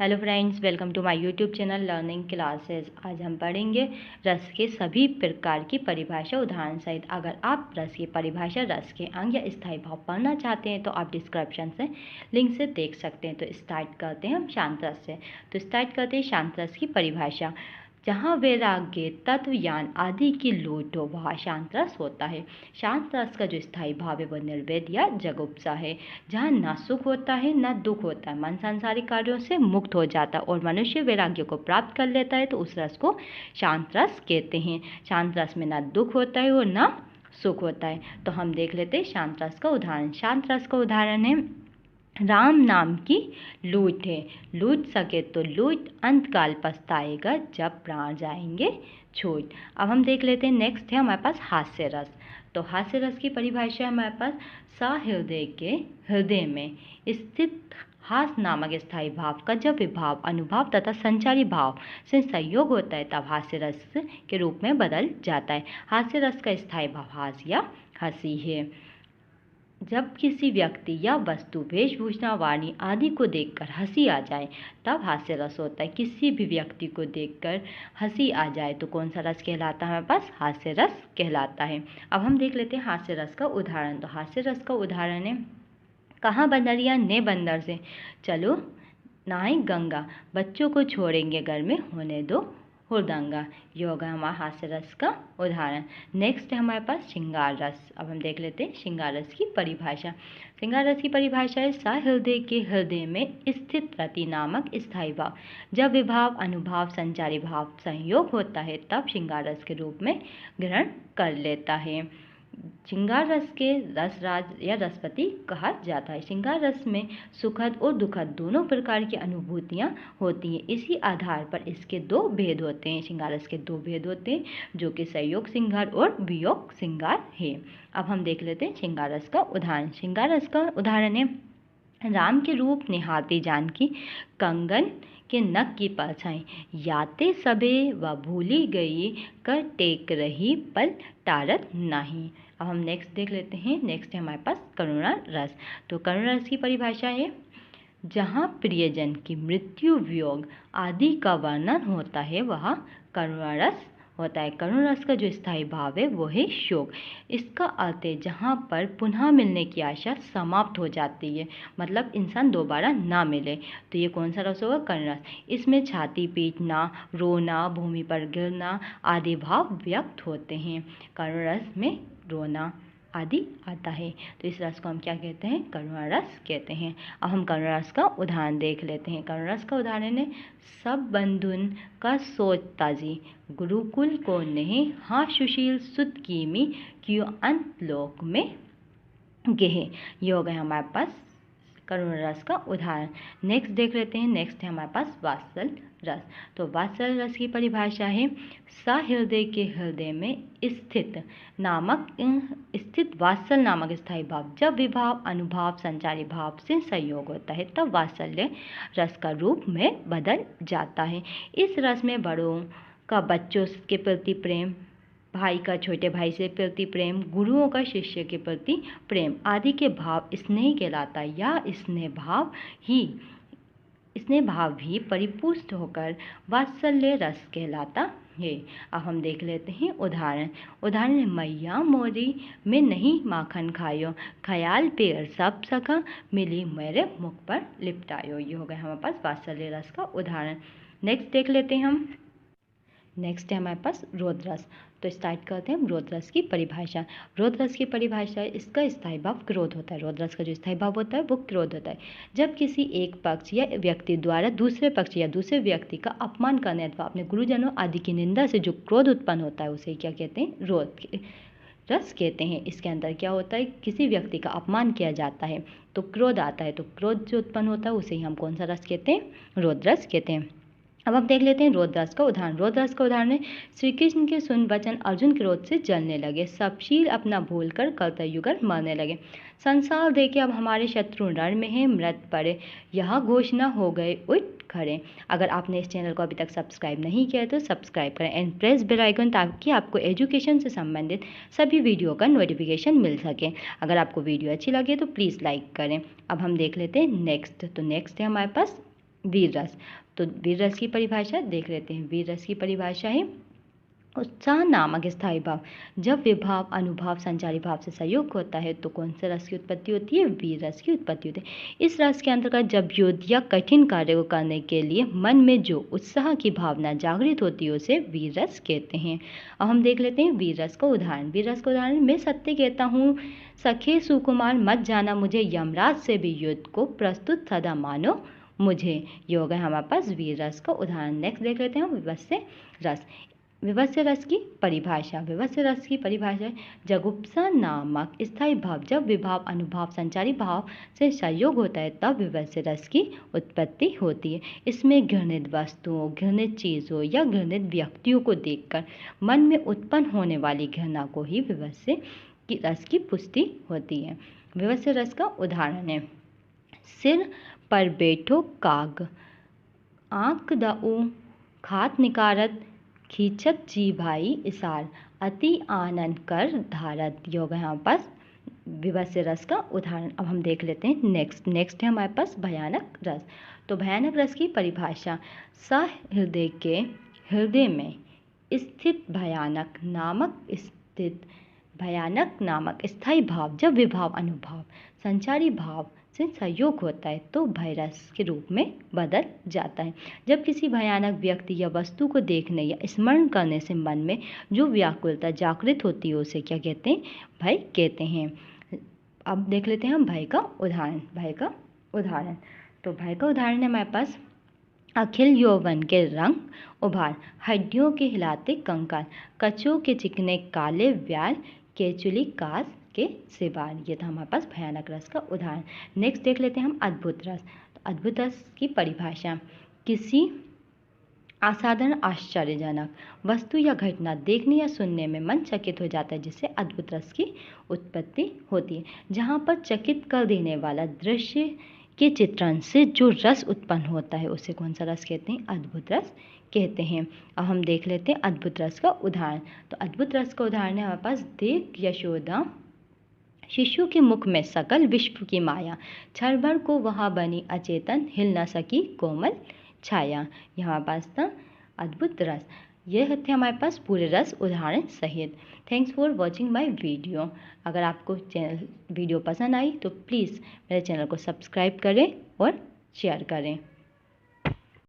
Hello friends, welcome to my YouTube channel learning classes. आज हम पढ़ेंगे रस के सभी प्रकार की परिभाषा उदाहरण सहित। अगर आप रस की परिभाषा, रस के अंग या स्थायी भाव पढ़ना चाहते हैं तो आप डिस्क्रिप्शन से लिंक से देख सकते हैं। तो स्टार्ट करते हैं हम शांत रस से। तो स्टार्ट करते हैं शांत रस की परिभाषा। जहाँ वैराग्य, तत्व ज्ञान आदि की लोट हो वहाँ शांत रस होता है। शांत रस का जो स्थायी भाव है वो निर्वेद या जगुप्सा है। जहाँ ना सुख होता है ना दुख होता है, मन सांसारिक कार्यों से मुक्त हो जाता है और मनुष्य वैराग्य को प्राप्त कर लेता है, तो उस रस को शांत रस कहते हैं। शांत रस में ना दुख होता है और ना सुख होता है। तो हम देख लेते हैं शांत रस का उदाहरण। शांत रस का उदाहरण है राम नाम की लूट है। लूट सके तो लूट, अंतकाल पछताएगा जब प्राण जाएंगे छूट। अब हम देख लेते हैं नेक्स्ट है हमारे पास हास्य रस। तो हास्य रस की परिभाषा है हमारे पास सहृदय के हृदय में स्थित हास नामक स्थायी भाव का जब विभाव, अनुभाव तथा संचारी भाव से संयोग होता है तब हास्य रस के रूप में बदल जाता है। हास्य रस का स्थायी भाव हास या हंसी है। जब किसी व्यक्ति या वस्तु, वेशभूषा, वाणी आदि को देखकर हंसी आ जाए तब हास्य रस होता है। किसी भी व्यक्ति को देखकर हंसी आ जाए तो कौन सा रस कहलाता है हमारे पास? हास्य रस कहलाता है। अब हम देख लेते हैं हास्य रस का उदाहरण। तो हास्य रस का उदाहरण है कहाँ बंदरिया ने बंदर से, चलो नहाए गंगा, बच्चों को छोड़ेंगे घर में होने दो हुड़दंगा। ये होगा हमारा हास्य रस का उदाहरण। नेक्स्ट है हमारे पास श्रृंगार रस। अब हम देख लेते हैं श्रृंगार रस की परिभाषा। श्रृंगार रस की परिभाषा है सहृदय के हृदय में स्थित रति नामक स्थायी भाव। जब विभाव, अनुभाव, संचारी भाव संयोग होता है तब श्रृंगार रस के रूप में ग्रहण कर लेता है। श्रृंगार रस के रसराज या रसपति कहा जाता है। श्रृंगार रस में सुखद और दुखद दोनों प्रकार की अनुभूतियाँ होती हैं। इसी आधार पर इसके दो भेद होते हैं। श्रृंगार रस के दो भेद होते हैं जो कि संयोग श्रृंगार और वियोग श्रृंगार है। अब हम देख लेते हैं श्रृंगार रस का उदाहरण। श्रृंगार रस का उदाहरण है राम के रूप निहारती जानकी, कंगन के नक की परछाई, याते सबे व भूली गई, कर टेक रही पल टारत नाही। अब हम नेक्स्ट देख लेते हैं। नेक्स्ट है हमारे पास करुणा रस। तो करुणा रस की परिभाषा है जहाँ प्रियजन की मृत्यु, वियोग आदि का वर्णन होता है वह करुणा रस होता है। करुणा रस का जो स्थायी भाव है वो है शोक। इसका अर्थ है जहाँ पर पुनः मिलने की आशा समाप्त हो जाती है, मतलब इंसान दोबारा ना मिले, तो ये कौन सा रस होगा? करुणा रस। इसमें छाती पीटना, रोना, भूमि पर गिरना आदि भाव व्यक्त होते हैं। करुणा रस में रोना आदि आता है, तो इस रस को हम क्या कहते हैं? करुणा रस कहते हैं। अब हम करुणा रस का उदाहरण देख लेते हैं। करुणा रस का उदाहरण है सब बंधुन का सोच ताजी, गुरुकुल को नहीं, हाँ सुशील सुत कीमी, क्यों अंत लोक में गेहे। ये हो गए हमारे पास करुणा रस का उदाहरण। नेक्स्ट देख लेते हैं। नेक्स्ट है हमारे पास वात्सल रस। तो वात्सल रस की परिभाषा है सहृदय के हृदय में स्थित वात्सल नामक स्थायी भाव। जब विभाव, अनुभाव, संचारी भाव से संयोग होता है तब वात्सल्य रस का रूप में बदल जाता है। इस रस में बड़ों का बच्चों के प्रति प्रेम, भाई का छोटे भाई से प्रति प्रेम, गुरुओं का शिष्य के प्रति प्रेम आदि के भाव स्नेह कहलाता है, या स्नेह भाव भी परिपुष्ट होकर वात्सल्य रस कहलाता है। अब हम देख लेते हैं उदाहरण। उदाहरण है मैया मोरी में नहीं माखन खायो, ख्याल पेड़ सब सका, मिली मेरे मुख पर लिपटायो। ये हो गया हमारे पास वात्सल्य रस का उदाहरण। नेक्स्ट देख लेते हैं हम। नेक्स्ट है हमारे पास रोध रस। तो स्टार्ट करते हैं रोध रस की परिभाषा। रोध रस की परिभाषा है इसका स्थायी भाव क्रोध होता है। रोध रस का जो स्थायी भाव होता है वो क्रोध होता है। जब किसी एक पक्ष या व्यक्ति द्वारा दूसरे पक्ष या दूसरे व्यक्ति का अपमान करने अथवा अपने गुरुजनों आदि की निंदा से जो क्रोध उत्पन्न होता है उसे क्या कहते हैं? रोध रस कहते हैं। इसके अंदर क्या होता है? किसी व्यक्ति का अपमान किया जाता है तो क्रोध आता है, तो क्रोध जो उत्पन्न होता है उसे ही हम कौन सा रस कहते हैं? रोध रस कहते हैं। अब हम देख लेते हैं रोध रस का उदाहरण। रोध रस का उदाहरण है श्री कृष्ण के सुन वचन अर्जुन क्रोध से जलने लगे, सब शील अपना भूल कर कर्तयुगल मरने लगे। संसार देखे अब हमारे शत्रु रण में है, मृत पड़े यह घोषणा हो गए उठ खड़े। अगर आपने इस चैनल को अभी तक सब्सक्राइब नहीं किया है तो सब्सक्राइब करें एंड प्रेस बेल आइकन ताकि आपको एजुकेशन से संबंधित सभी वीडियो का नोटिफिकेशन मिल सके। अगर आपको वीडियो अच्छी लगे तो प्लीज़ लाइक करें। अब हम देख लेते हैं नेक्स्ट। तो नेक्स्ट है हमारे पास वीर रस। तो वीर रस की परिभाषा देख लेते हैं। वीर रस की परिभाषा है उत्साह नामक स्थायी भाव। जब विभाव अनुभाव संचारी भाव से संयोग होता है तो कौन से रस की उत्पत्ति होती है? वीर रस की उत्पत्ति होती है। इस रस के अंतर्गत जब युद्ध या कठिन कार्य को करने के लिए मन में जो उत्साह की भावना जागृत होती है उसे वीर रस कहते हैं। अब हम देख लेते हैं वीर रस का उदाहरण। वीर रस का उदाहरण, मैं सत्य कहता हूँ सखे सुकुमार, मत जाना मुझे, यमराज से भी युद्ध को प्रस्तुत सदा मानो मुझे। ये हो गया हमारे पास वीर रस का उदाहरण। नेक्स्ट देख लेते हैं विभत्स्य रस। विभत्स्य रस की परिभाषा। विभत्स्य रस की परिभाषा, जुगुप्सा नामक स्थायी भाव। जब विभाव अनुभाव संचारी भाव से संयोग होता है तब विभत्स्य रस की उत्पत्ति होती है। इसमें घृणित वस्तुओं, घृणित चीज़ों या घृणित व्यक्तियों को देखकर मन में उत्पन्न होने वाली घृणा को ही विभत्स्य की रस की पुष्टि होती है। विभत्स्य रस का उदाहरण है, सिर पर बैठो काग, आंख दऊ खात निकारत, खींचत जी भाई इसार, अति आनंद कर धारत। ये हो गया हमारे पास विभत्स्य रस का उदाहरण। अब हम देख लेते हैं नेक्स्ट है हमारे पास भयानक रस। तो भयानक रस की परिभाषा, सहृदय के हृदय में स्थित भयानक नामक स्थायी भाव। जब विभाव अनुभाव संचारी भाव से संयोग होता है तो भय रस के रूप में बदल जाता है। जब किसी भयानक व्यक्ति या वस्तु को देखने या स्मरण करने से मन में जो व्याकुलता जागृत होती है उसे क्या कहते हैं? भय कहते हैं। अब देख लेते हैं हम भय का उदाहरण। तो भय का उदाहरण है हमारे पास, अखिल यौवन के रंग उभार, हड्डियों के हिलाते कंकाल, कछुओं के चिकने काले व्याल, केचुली कास के सिवार। ये था हमारे पास भयानक रस का उदाहरण। नेक्स्ट देख लेते हैं हम अद्भुत रस। तो अद्भुत रस की परिभाषा, किसी असाधारण आश्चर्यजनक वस्तु या घटना देखने या सुनने में मन चकित हो जाता है जिससे अद्भुत रस की उत्पत्ति होती है। जहाँ पर चकित कर देने वाला दृश्य के चित्रण से जो रस उत्पन्न होता है उसे कौन सा रस कहते हैं? अद्भुत रस कहते हैं। अब हम देख लेते हैं अद्भुत रस का उदाहरण। तो अद्भुत रस का उदाहरण है हमारे पास, देख यशोदा शिशु के मुख में सकल विश्व की माया, क्षण भर को वहाँ बनी अचेतन, हिल न सकी कोमल छाया। यहाँ पास था अद्भुत रस। ये थे हमारे पास पूरे रस उदाहरण सहित। Thanks for watching my video. अगर आपको वीडियो पसंद आई तो प्लीज़ मेरे चैनल को सब्सक्राइब करें और शेयर करें।